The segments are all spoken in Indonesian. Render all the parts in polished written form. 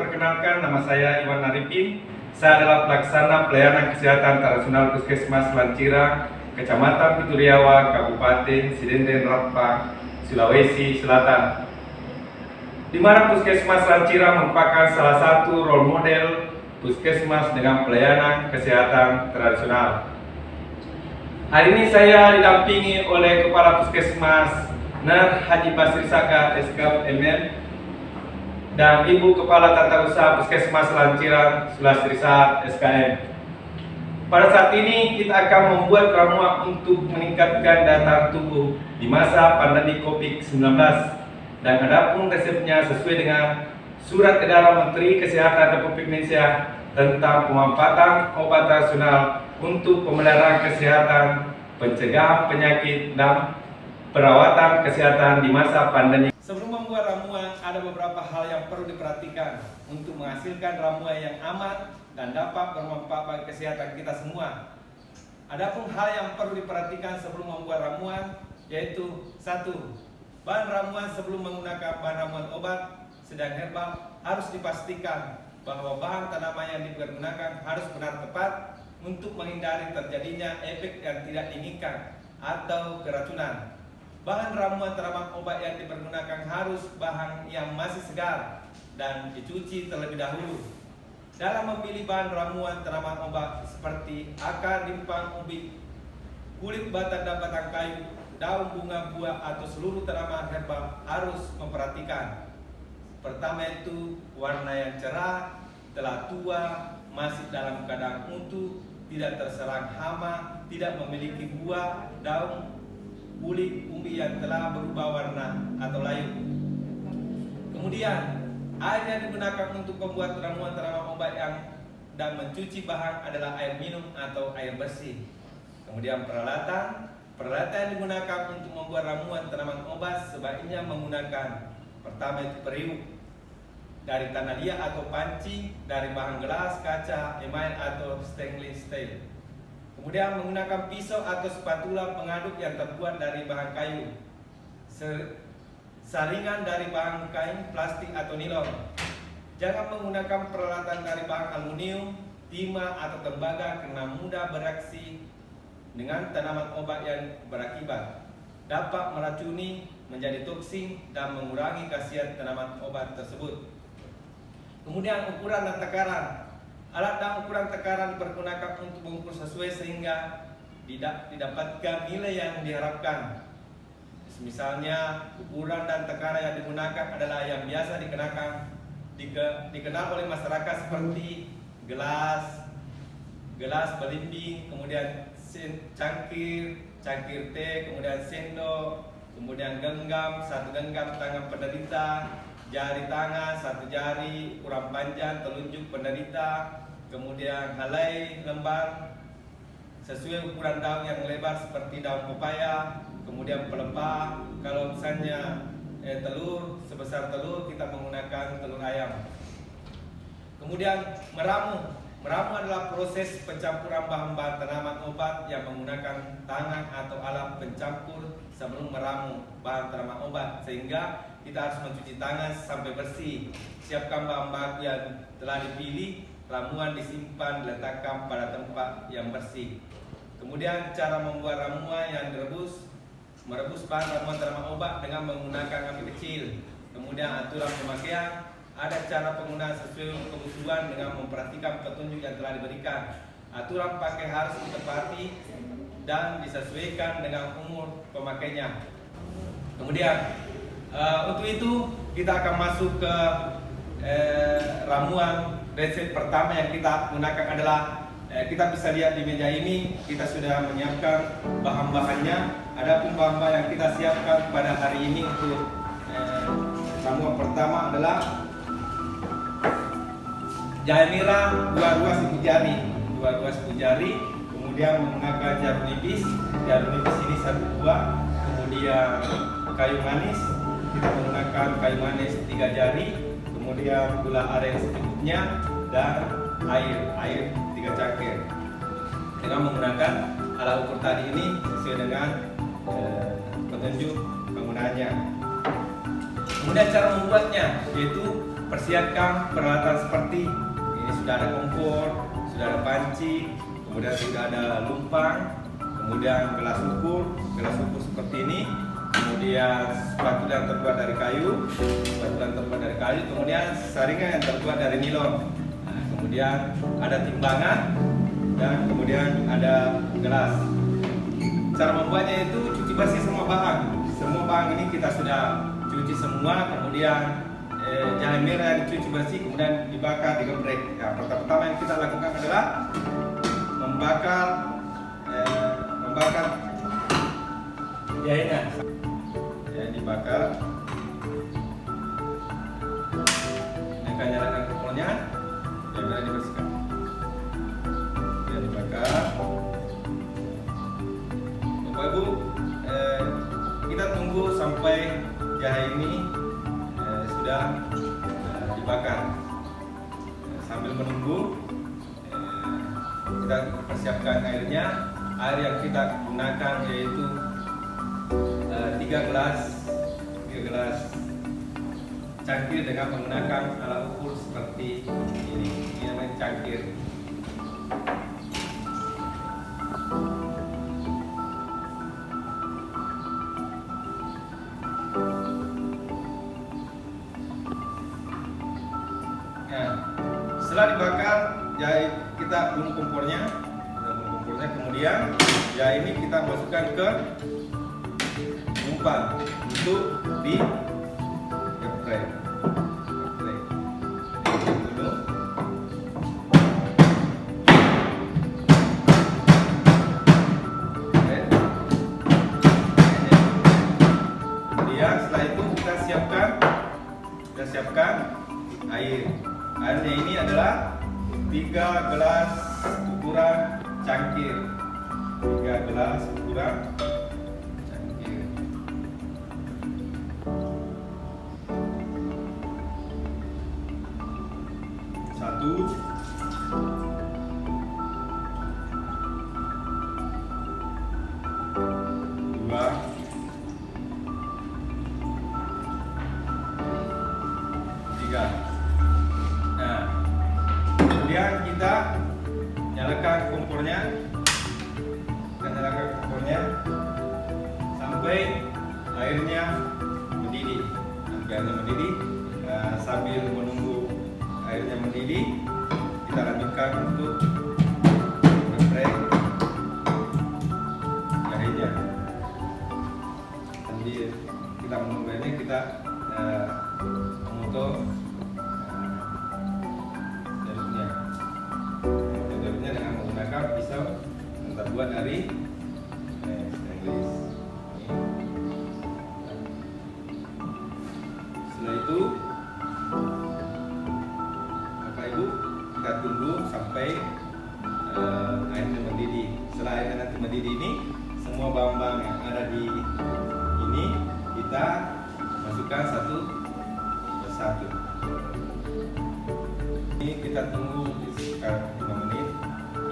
perkenalkan, nama saya Iwan Arifin. Saya adalah pelaksana pelayanan kesehatan tradisional Puskesmas Lancira, Kecamatan Pituriawa, Kabupaten Sidenden Rappa, Sulawesi Selatan. Di mana Puskesmas Lancira merupakan salah satu role model puskesmas dengan pelayanan kesehatan tradisional. Hari ini saya didampingi oleh Kepala Puskesmas Ner Haji Basri Saka SK ML dan Ibu Kepala Tata Usaha Puskesmas Lancira Sulawesi Saat SKM. Pada saat ini kita akan membuat ramuan untuk meningkatkan daya tahan tubuh di masa pandemi COVID-19 dan adapun resepnya sesuai dengan Surat Edaran Menteri Kesehatan Republik Indonesia tentang pemanfaatan obat tradisional untuk pemeliharaan kesehatan, pencegahan penyakit dan perawatan kesehatan di masa pandemi. Sebelum membuat ramuan, ada beberapa hal yang perlu diperhatikan untuk menghasilkan ramuan yang aman dan dapat bermanfaat bagi kesehatan kita semua. Adapun hal yang perlu diperhatikan sebelum membuat ramuan yaitu: 1. Bahan ramuan sebelum menggunakan bahan ramuan obat sedang herbal harus dipastikan bahwa bahan tanaman yang digunakan harus benar tepat untuk menghindari terjadinya efek yang tidak diinginkan atau keracunan. Bahan ramuan tanaman obat yang dipergunakan harus bahan yang masih segar dan dicuci terlebih dahulu. Dalam memilih bahan ramuan tanaman obat seperti akar limpang ubi, kulit batang dan batang kayu, daun bunga buah atau seluruh tanaman herbal harus memperhatikan. Pertama itu warna yang cerah, telah tua, masih dalam keadaan utuh, tidak terserang hama, tidak memiliki buah, daun, kulit umbi yang telah berubah warna atau layu. Kemudian air yang digunakan untuk membuat ramuan tanaman obat dan mencuci bahan adalah air minum atau air bersih. Kemudian peralatan yang digunakan untuk membuat ramuan tanaman obat sebaiknya menggunakan: pertama itu periuk dari tanah liat atau panci, dari bahan gelas, kaca, email atau stainless steel. Kemudian menggunakan pisau atau spatula pengaduk yang terbuat dari bahan kayu, saringan dari bahan kain, plastik atau nilon. Jangan menggunakan peralatan dari bahan aluminium, timah atau tembaga karena mudah bereaksi dengan tanaman obat yang berakibat, dapat meracuni, menjadi toksin dan mengurangi khasiat tanaman obat tersebut. Kemudian ukuran dan takaran. Alat dan ukuran takaran dipergunakan untuk mengukur sesuai sehingga didapatkan nilai yang diharapkan. Misalnya ukuran dan takaran yang digunakan adalah yang biasa dikenal oleh masyarakat seperti gelas belimbing, kemudian cangkir teh, kemudian sendok, kemudian genggam, 1 genggam tangan penderita, jari tangan 1 jari, ukuran panjang telunjuk penderita, kemudian helai lembar sesuai ukuran daun yang lebar seperti daun pepaya, kemudian pelepah. Kalau misalnya telur, sebesar telur kita menggunakan telur ayam. Kemudian meramu adalah proses pencampuran bahan-bahan tanaman obat yang menggunakan tangan atau alat pencampur sebelum meramu bahan tanaman obat, sehingga kita harus mencuci tangan sampai bersih. Siapkan bahan-bahan yang telah dipilih, ramuan disimpan diletakkan pada tempat yang bersih. Kemudian cara membuat ramuan yang merebus bahan ramuan tanaman obat dengan menggunakan api kecil. Kemudian aturan pemakaian, ada cara penggunaan sesuai kebutuhan dengan memperhatikan petunjuk yang telah diberikan. Aturan pakai harus ditepati dan disesuaikan dengan umur pemakainya. Kemudian untuk itu kita akan masuk ke ramuan. Resep pertama yang kita gunakan adalah kita bisa lihat di meja ini, kita sudah menyiapkan bahan-bahannya. Adapun bahan-bahan yang kita siapkan pada hari ini untuk ramuan pertama adalah jahe merah 2 ruas ibu jari, kemudian menggunakan jarum nipis ini 1 buah, kemudian kayu manis, kita menggunakan kayu manis 3 jari, kemudian gula aren secukupnya, dan air 3 cangkir. Dengan menggunakan alat ukur tadi ini sesuai dengan petunjuk penggunaannya. Kemudian cara membuatnya yaitu persiapkan peralatan seperti ini. Sudah ada kompor, sudah ada panci, kemudian sudah ada lumpang, kemudian gelas ukur seperti ini, kemudian spatula yang terbuat dari kayu, kemudian saringan yang terbuat dari nilon. Nah, kemudian ada timbangan dan kemudian ada gelas. Cara membuatnya itu cuci bersih semua bahan. Semua bahan ini kita sudah cuci semua, kemudian jahe merah yang dicuci bersih, kemudian dibakar, digeprek. Ya, pertama yang kita lakukan adalah membakar jahenya. Ya, dibakar. Ini akan nyalakan kompornya, dan dibersihkan. Ya, dibakar. Bapak Ibu, kita tunggu sampai jahe ini sudah dibakar. Sambil menunggu, kita persiapkan airnya. Air yang kita gunakan yaitu 3 gelas cangkir dengan menggunakan alat ukur seperti ini. Ini namanya cangkir. Setelah dibakar, jahe kita bunuh kompornya, kemudian jahe ini kita masukkan ke lumpang untuk digeprek. Kemudian setelah itu kita siapkan air. Airnya ini adalah 3 gelas ukuran cangkir. 3 gelas ukuran cangkir. Satu, dua, tiga. Nah, kemudian kita nyalakan kompornya, sampai airnya mendidih. Sambil menunggu airnya mendidih, kita lanjutkan untuk geprek jahenya. Sambil kita menunggu ini, kita memotong jalurnya dengan menggunakan pisau yang terbuat dari stainless. Setelah itu, Bapak Ibu, kita tunggu sampai airnya mendidih. Setelah airnya nanti mendidih ini, semua bahan-bahan yang ada di ini kita masukkan satu persatu. Ini kita tunggu sekitar 5 menit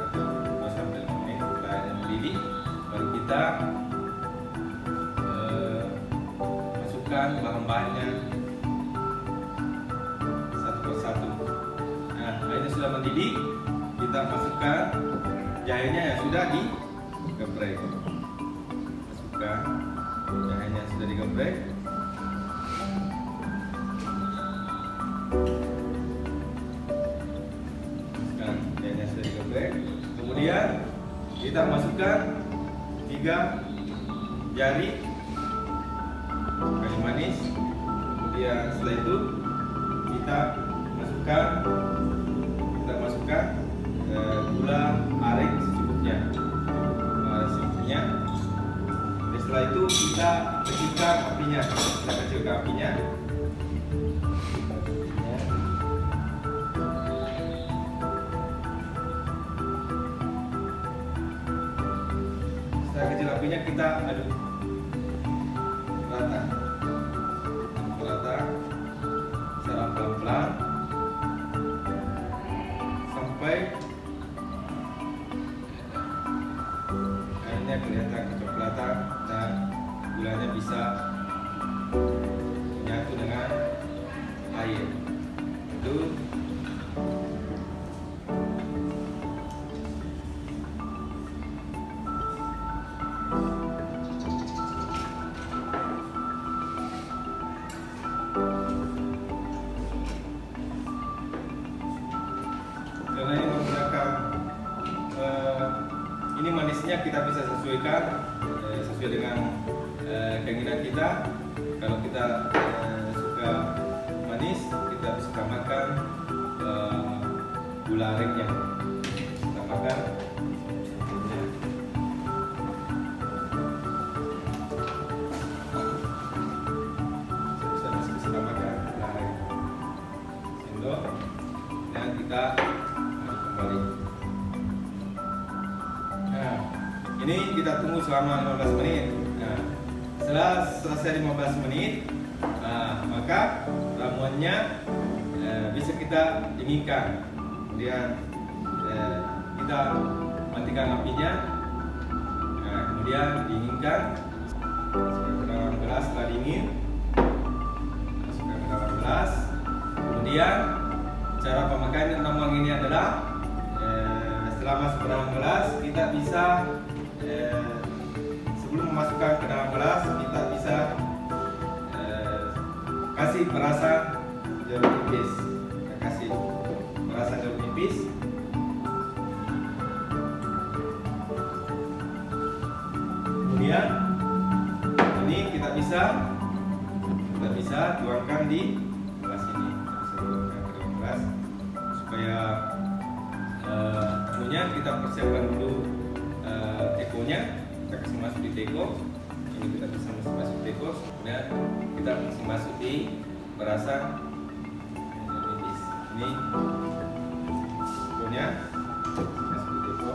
atau 2-5 menit. Setelah airnya mendidih, baru kita masukkan bahan-bahannya satu persatu. Nah, airnya sudah mendidih, kita masukkan jahenya yang sudah digeprek. Masukkan jahenya yang sudah digeprek. Kemudian kita masukkan 3 jari kayu manis. Kemudian setelah itu kita masukkan gula aren secukupnya. Setelah itu kita kecilkan apinya. Kecil apinya, kita aduk rata secara pelan-pelan sampai airnya kelihatan kecoklatan dan gulanya bisa menyatu dengan air. Lanjut. Karena ini menggunakan ini manisnya kita bisa sesuaikan sesuai dengan keinginan kita. Kalau kita suka manis, kita bisa tambahkan gula arennya. Tambahkan bisa tambahkan gula aren sendok dan kita kembali. Nah, ini kita tunggu selama 15 menit. Nah, setelah selesai 15 menit, maka ramuannya bisa kita dinginkan. Kemudian kita matikan apinya. Nah, kemudian dinginkan. Masukkan ke dalam gelas. Setelah dingin, masukkan ke dalam gelas. Kemudian cara pemakaian ramuan ini adalah setelah masuk ke dalam gelas, kita bisa sebelum memasukkan ke dalam gelas, kita bisa kasih perasan jeruk nipis. Kita kasih perasan jeruk nipis. Kemudian ini kita bisa tuangkan di gelas ini. Kita bisa tuangkan ke dalam gelas supaya kita persiapkan dulu tekonya. Kita kasih masuk di teko. Ini kita bisa masuk di teko. Kemudian kita kasih masuk di perasan nipis. Ini tekonya masuk di teko.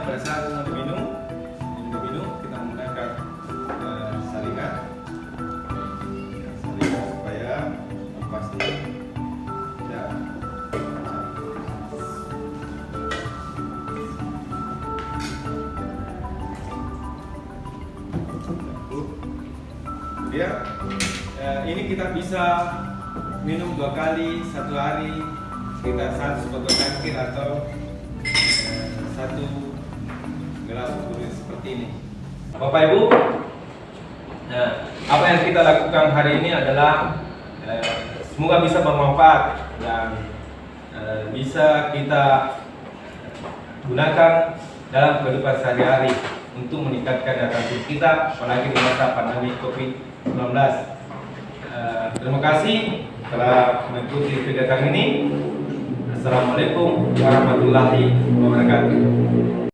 Pada saat mau diminum kita menggunakan saringan supaya pasti tidak kemudian ini kita bisa minum 2 kali 1 hari, sekitar 1 botol cangkir atau 1 gelas seperti ini. Bapak Ibu, apa yang kita lakukan hari ini adalah semoga bisa bermanfaat dan bisa kita gunakan dalam kehidupan sehari-hari untuk meningkatkan daya tahan tubuh kita, apalagi di masa pandemi COVID-19. Terima kasih telah mengikuti kegiatan ini. Assalamualaikum warahmatullahi wabarakatuh.